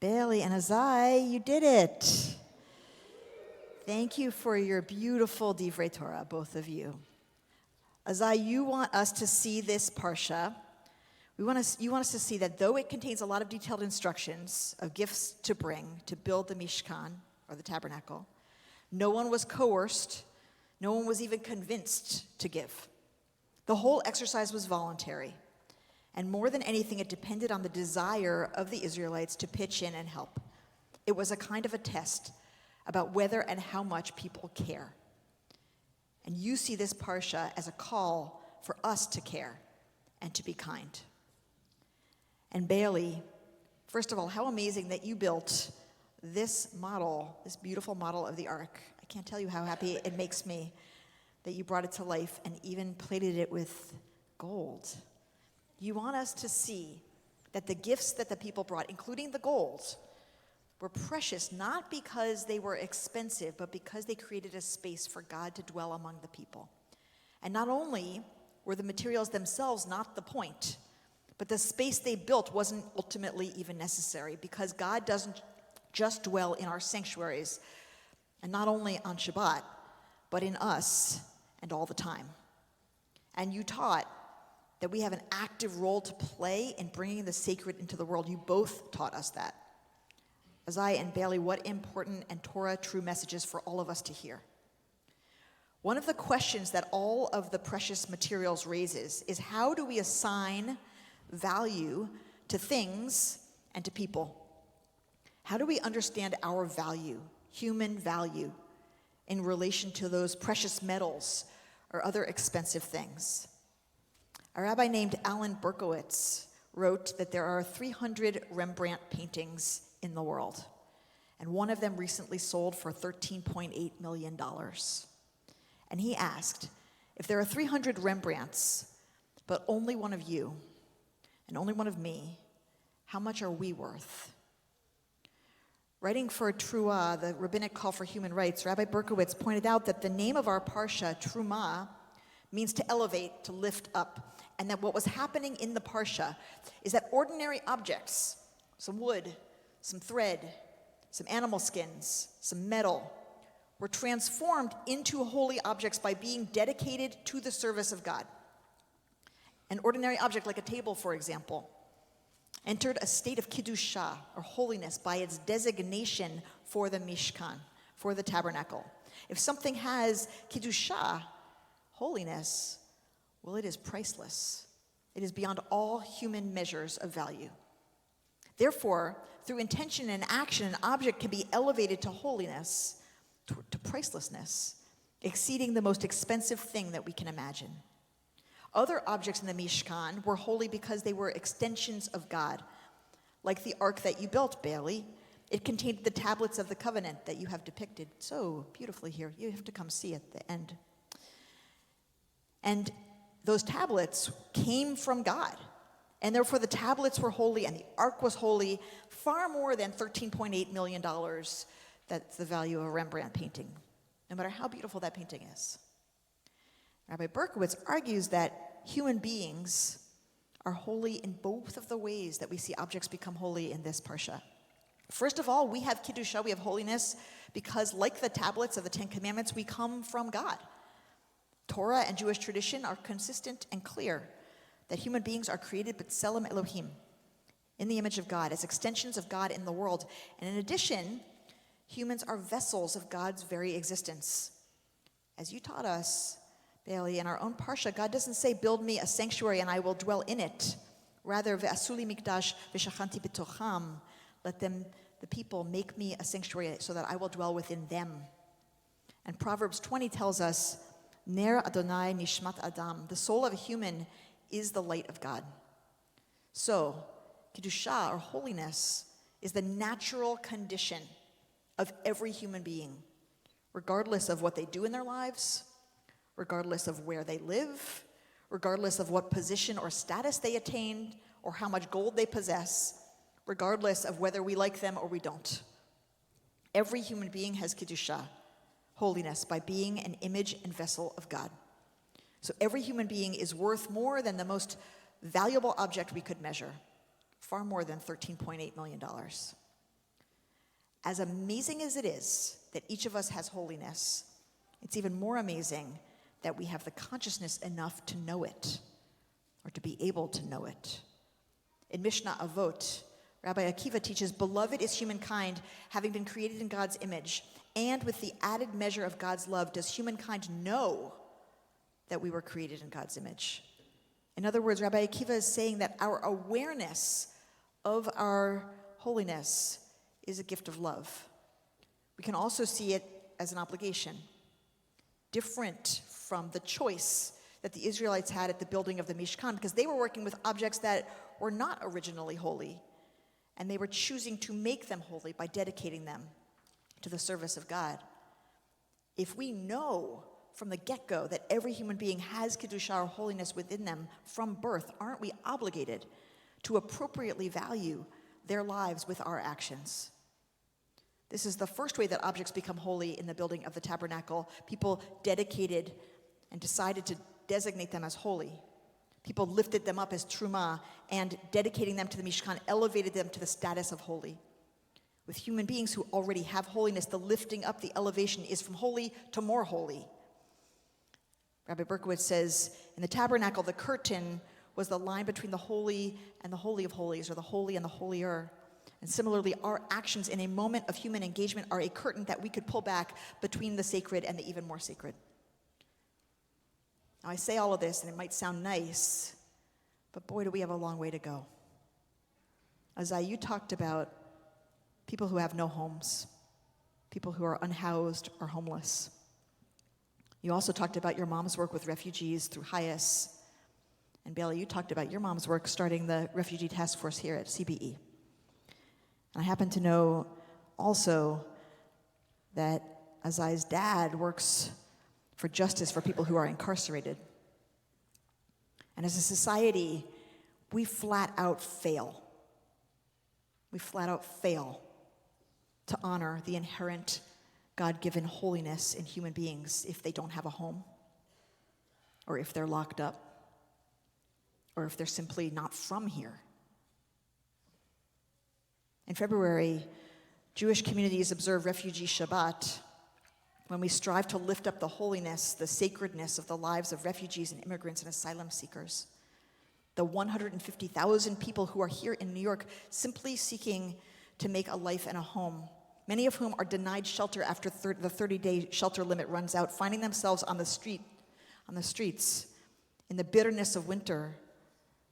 Bailey and Azai, you did it. Thank you for your beautiful Divrei Torah, both of you. Azai, you want us to see this parsha. You want us to see that though it contains a lot of detailed instructions of gifts to bring to build the Mishkan, or the tabernacle, no one was coerced, no one was even convinced to give. The whole exercise was voluntary. And more than anything, it depended on the desire of the Israelites to pitch in and help. It was a kind of a test about whether and how much people care. And you see this parsha as a call for us to care and to be kind. And Bailey, first of all, how amazing that you built this model, this beautiful model of the ark. I can't tell you how happy it makes me that you brought it to life and even plated it with gold. You want us to see that the gifts that the people brought, including the gold, were precious, not because they were expensive, but because they created a space for God to dwell among the people. And not only were the materials themselves not the point, but the space they built wasn't ultimately even necessary, because God doesn't just dwell in our sanctuaries, and not only on Shabbat, but in us and all the time. And you taught that we have an active role to play in bringing the sacred into the world. You both taught us that. Azai and Bailey, what important and Torah true messages for all of us to hear. One of the questions that all of the precious materials raises is, how do we assign value to things and to people? How do we understand our value, human value, in relation to those precious metals or other expensive things? A rabbi named Alan Berkowitz wrote that there are 300 Rembrandt paintings in the world, and one of them recently sold for $13.8 million. And he asked, if there are 300 Rembrandts, but only one of you, and only one of me, how much are we worth? Writing for Terumah, the rabbinic call for human rights, Rabbi Berkowitz pointed out that the name of our parsha, Terumah, means to elevate, to lift up, and that what was happening in the parsha is that ordinary objects, some wood, some thread, some animal skins, some metal, were transformed into holy objects by being dedicated to the service of God. An ordinary object, like a table, for example, entered a state of Kiddushah, or holiness, by its designation for the Mishkan, for the tabernacle. If something has Kiddushah, holiness, well, it is priceless. It is beyond all human measures of value. Therefore, through intention and action, an object can be elevated to holiness, to pricelessness, exceeding the most expensive thing that we can imagine. Other objects in the Mishkan were holy because they were extensions of God, like the ark that you built, Bailey. It contained the tablets of the covenant that you have depicted so beautifully here. You have to come see at the end. And those tablets came from God. And therefore the tablets were holy and the ark was holy, far more than $13.8 million. That's the value of a Rembrandt painting, no matter how beautiful that painting is. Rabbi Berkowitz argues that human beings are holy in both of the ways that we see objects become holy in this parsha. First of all, we have Kiddushah, we have holiness, because like the tablets of the Ten Commandments, we come from God. Torah and Jewish tradition are consistent and clear that human beings are created b'tselem Elohim, in the image of God, as extensions of God in the world. And in addition, humans are vessels of God's very existence. As you taught us, Bailey, in our own parsha, God doesn't say, build me a sanctuary and I will dwell in it. Rather, ve'asuli mikdash v'shachanti b'tocham, let them, the people, make me a sanctuary so that I will dwell within them. And Proverbs 20 tells us, Ner Adonai nishmat Adam, the soul of a human is the light of God. So, Kiddushah, or holiness, is the natural condition of every human being, regardless of what they do in their lives, regardless of where they live, regardless of what position or status they attained, or how much gold they possess, regardless of whether we like them or we don't. Every human being has Kiddushah, holiness, by being an image and vessel of God. So every human being is worth more than the most valuable object we could measure, far more than $13.8 million. As amazing as it is that each of us has holiness, it's even more amazing that we have the consciousness enough to know it, or to be able to know it. In Mishnah Avot, Rabbi Akiva teaches, "Beloved is humankind, having been created in God's image, and with the added measure of God's love does humankind know that we were created in God's image." In other words, Rabbi Akiva is saying that our awareness of our holiness is a gift of love. We can also see it as an obligation, different from the choice that the Israelites had at the building of the Mishkan, because they were working with objects that were not originally holy, and they were choosing to make them holy by dedicating them to the service of God. If we know from the get-go that every human being has Kedusha, or holiness, within them from birth, aren't we obligated to appropriately value their lives with our actions? This is the first way that objects become holy in the building of the tabernacle. People dedicated and decided to designate them as holy. People lifted them up as Terumah, and dedicating them to the Mishkan elevated them to the status of holy. With human beings who already have holiness, the lifting up, the elevation is from holy to more holy. Rabbi Berkowitz says, in the tabernacle, the curtain was the line between the holy and the holy of holies, or the holy and the holier. And similarly, our actions in a moment of human engagement are a curtain that we could pull back between the sacred and the even more sacred. Now, I say all of this, and it might sound nice, but boy, do we have a long way to go. Azai, you talked about people who have no homes, people who are unhoused or homeless. You also talked about your mom's work with refugees through HIAS. And Bailey, you talked about your mom's work starting the refugee task force here at CBE. And I happen to know also that Azai's dad works for justice for people who are incarcerated. And as a society, we flat out fail. We flat out fail to honor the inherent God-given holiness in human beings if they don't have a home, or if they're locked up, or if they're simply not from here. In February, Jewish communities observe Refugee Shabbat, when we strive to lift up the holiness, the sacredness of the lives of refugees and immigrants and asylum seekers. The 150,000 people who are here in New York simply seeking to make a life and a home, many of whom are denied shelter after the 30-day shelter limit runs out, finding themselves on the streets, in the bitterness of winter,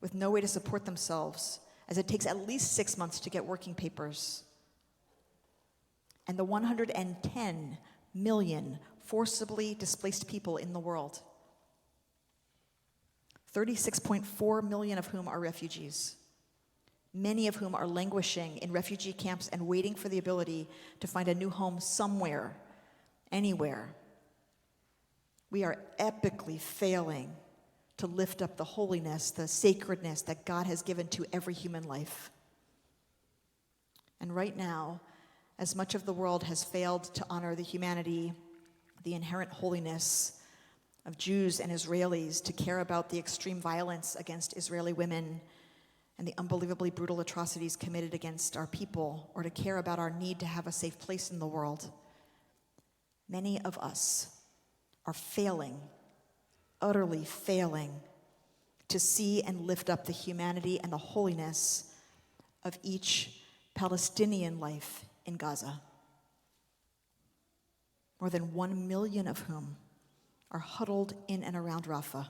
with no way to support themselves, as it takes at least 6 months to get working papers. And the 110 million forcibly displaced people in the world, 36.4 million of whom are refugees, many of whom are languishing in refugee camps and waiting for the ability to find a new home somewhere, anywhere. We are epically failing to lift up the holiness, the sacredness that God has given to every human life. And right now, as much of the world has failed to honor the humanity, the inherent holiness of Jews and Israelis, to care about the extreme violence against Israeli women and the unbelievably brutal atrocities committed against our people, or to care about our need to have a safe place in the world, many of us are failing, utterly failing, to see and lift up the humanity and the holiness of each Palestinian life in Gaza, more than 1 million of whom are huddled in and around Rafah,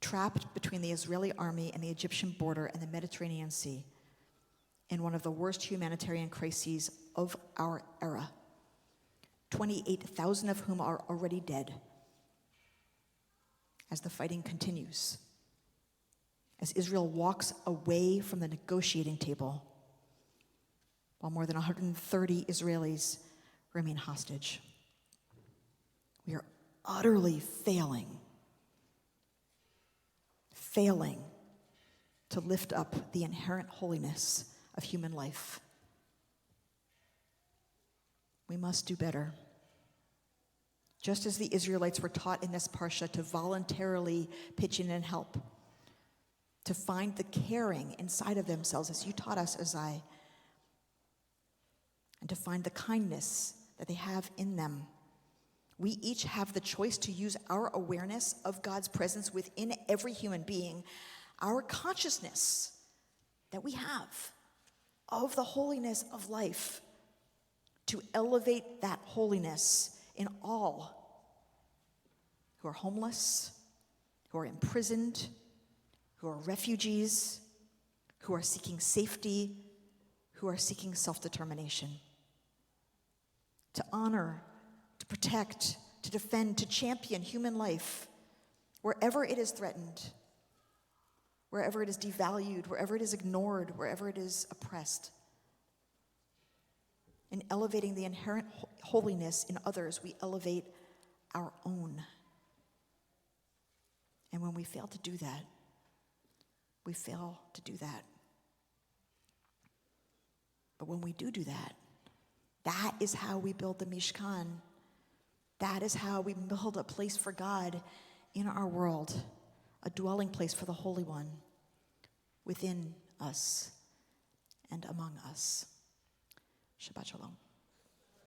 trapped between the Israeli army and the Egyptian border and the Mediterranean Sea, in one of the worst humanitarian crises of our era, 28,000 of whom are already dead, as the fighting continues, as Israel walks away from the negotiating table, while more than 130 Israelis remain hostage. We are utterly failing to lift up the inherent holiness of human life. We must do better. Just as the Israelites were taught in this parsha to voluntarily pitch in and help, to find the caring inside of themselves, as you taught us, Azai, and to find the kindness that they have in them. We each have the choice to use our awareness of God's presence within every human being, our consciousness that we have of the holiness of life, to elevate that holiness in all who are homeless, who are imprisoned, who are refugees, who are seeking safety, who are seeking self-determination. To honor, to protect, to defend, to champion human life wherever it is threatened, wherever it is devalued, wherever it is ignored, wherever it is oppressed. In elevating the inherent holiness in others, we elevate our own. And when we fail to do that, we fail to do that. But when we do that, that is how we build the Mishkan. That is how we build a place for God in our world, a dwelling place for the Holy One within us and among us. Shabbat Shalom.